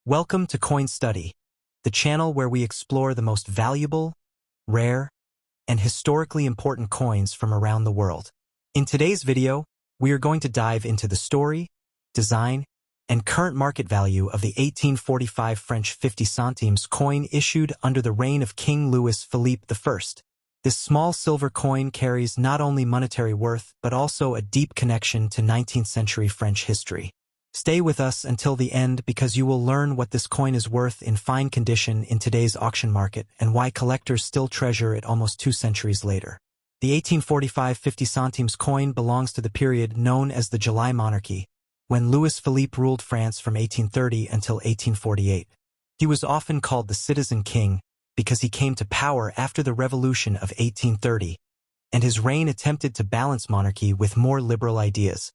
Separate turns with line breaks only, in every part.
Welcome to Coin Study, the channel where we explore the most valuable, rare, and historically important coins from around the world. In today's video, we are going to dive into the story, design, and current market value of the 1845 French 50 centimes coin issued under the reign of King Louis-Philippe I. This small silver coin carries not only monetary worth but also a deep connection to 19th century French history. Stay with us until the end because you will learn what this coin is worth in fine condition in today's auction market and why collectors still treasure it almost 2 centuries later. The 1845 50 centimes coin belongs to the period known as the July Monarchy, when Louis-Philippe ruled France from 1830 until 1848. He was often called the Citizen King because he came to power after the Revolution of 1830, and his reign attempted to balance monarchy with more liberal ideas.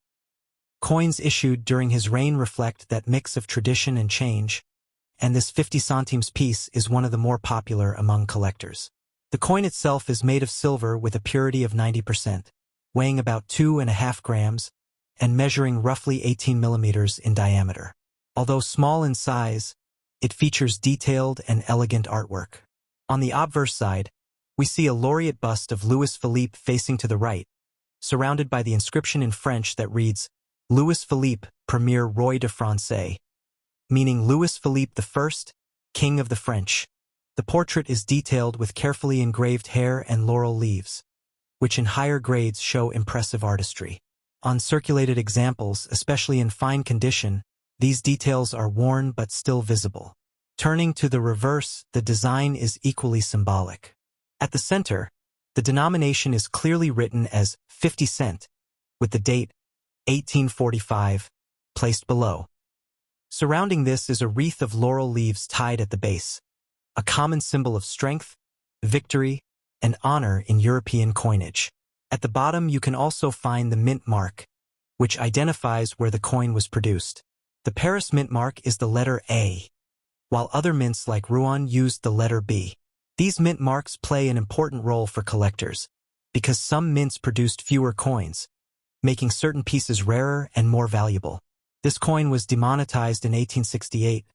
Coins issued during his reign reflect that mix of tradition and change, and this 50 centimes piece is one of the more popular among collectors. The coin itself is made of silver with a purity of 90%, weighing about 2.5 grams, and measuring roughly 18 millimeters in diameter. Although small in size, it features detailed and elegant artwork. On the obverse side, we see a laureate bust of Louis-Philippe facing to the right, surrounded by the inscription in French that reads, Louis-Philippe, Premier Roi de France, meaning Louis-Philippe I, King of the French. The portrait is detailed with carefully engraved hair and laurel leaves, which in higher grades show impressive artistry. On circulated examples, especially in fine condition, these details are worn but still visible. Turning to the reverse, the design is equally symbolic. At the center, the denomination is clearly written as 50 cent, with the date 1845 placed below. Surrounding this is a wreath of laurel leaves tied at the base, a common symbol of strength, victory, and honor in European coinage. At the bottom you can also find the mint mark, which identifies where the coin was produced. The Paris mint mark is the letter A, while other mints like Rouen used the letter B. These mint marks play an important role for collectors, because some mints produced fewer coins, making certain pieces rarer and more valuable. This coin was demonetized in 1868,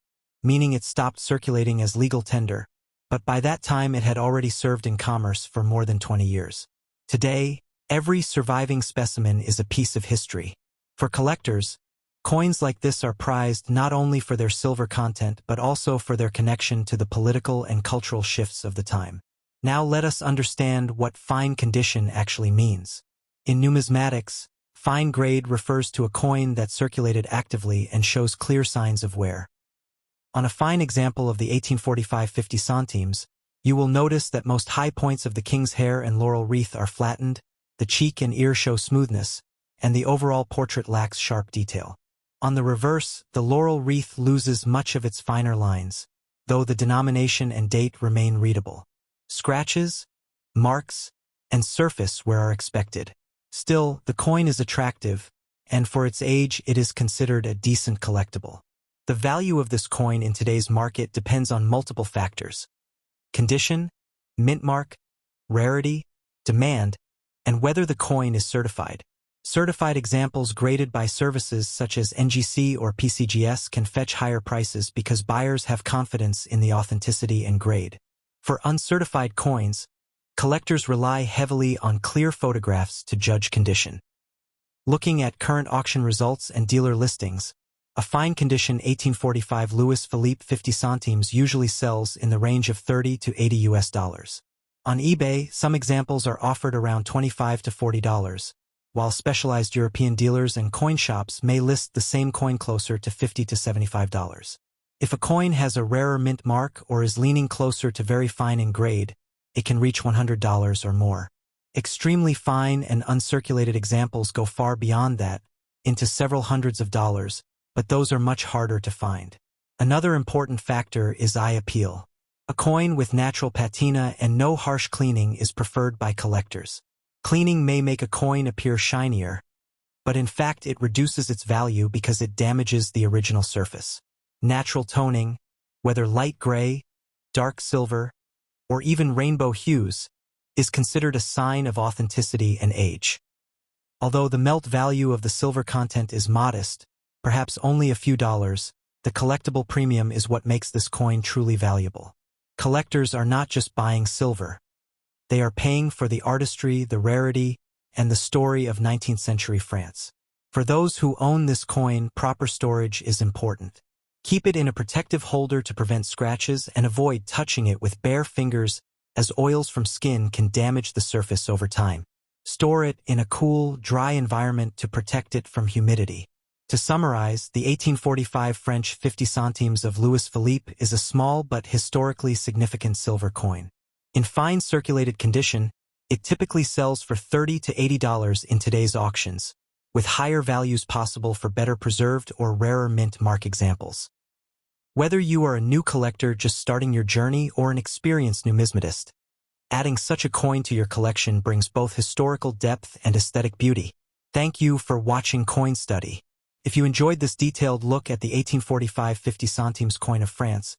meaning it stopped circulating as legal tender, but by that time it had already served in commerce for more than 20 years. Today, every surviving specimen is a piece of history. For collectors, coins like this are prized not only for their silver content but also for their connection to the political and cultural shifts of the time. Now let us understand what fine condition actually means. In numismatics, fine grade refers to a coin that circulated actively and shows clear signs of wear. On a fine example of the 1845 50 centimes, you will notice that most high points of the king's hair and laurel wreath are flattened, the cheek and ear show smoothness, and the overall portrait lacks sharp detail. On the reverse, the laurel wreath loses much of its finer lines, though the denomination and date remain readable. Scratches, marks, and surface wear are expected. Still, the coin is attractive, and for its age it is considered a decent collectible. The value of this coin in today's market depends on multiple factors: condition, mint mark, rarity, demand, and whether the coin is certified. Certified examples graded by services such as NGC or PCGS can fetch higher prices because buyers have confidence in the authenticity and grade. For uncertified coins, collectors rely heavily on clear photographs to judge condition. Looking at current auction results and dealer listings, a fine condition 1845 Louis-Philippe 50 centimes usually sells in the range of $30 to $80. On eBay, some examples are offered around $25 to $40, while specialized European dealers and coin shops may list the same coin closer to $50 to $75. If a coin has a rarer mint mark or is leaning closer to very fine in grade, it can reach $100 or more. Extremely fine and uncirculated examples go far beyond that, into several hundreds of dollars, but those are much harder to find. Another important factor is eye appeal. A coin with natural patina and no harsh cleaning is preferred by collectors. Cleaning may make a coin appear shinier, but in fact it reduces its value because it damages the original surface. Natural toning, whether light gray, dark silver, or even rainbow hues, is considered a sign of authenticity and age. Although the melt value of the silver content is modest, perhaps only a few dollars, the collectible premium is what makes this coin truly valuable. Collectors are not just buying silver. They are paying for the artistry, the rarity, and the story of 19th century France. For those who own this coin, proper storage is important. Keep it in a protective holder to prevent scratches and avoid touching it with bare fingers, as oils from skin can damage the surface over time. Store it in a cool, dry environment to protect it from humidity. To summarize, the 1845 French 50 centimes of Louis-Philippe is a small but historically significant silver coin. In fine circulated condition, it typically sells for $30 to $80 in today's auctions, with higher values possible for better preserved or rarer mint mark examples. Whether you are a new collector just starting your journey or an experienced numismatist, adding such a coin to your collection brings both historical depth and aesthetic beauty. Thank you for watching Coin Study. If you enjoyed this detailed look at the 1845 50 centimes coin of France,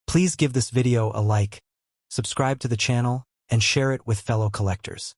please give this video a like, subscribe to the channel, and share it with fellow collectors.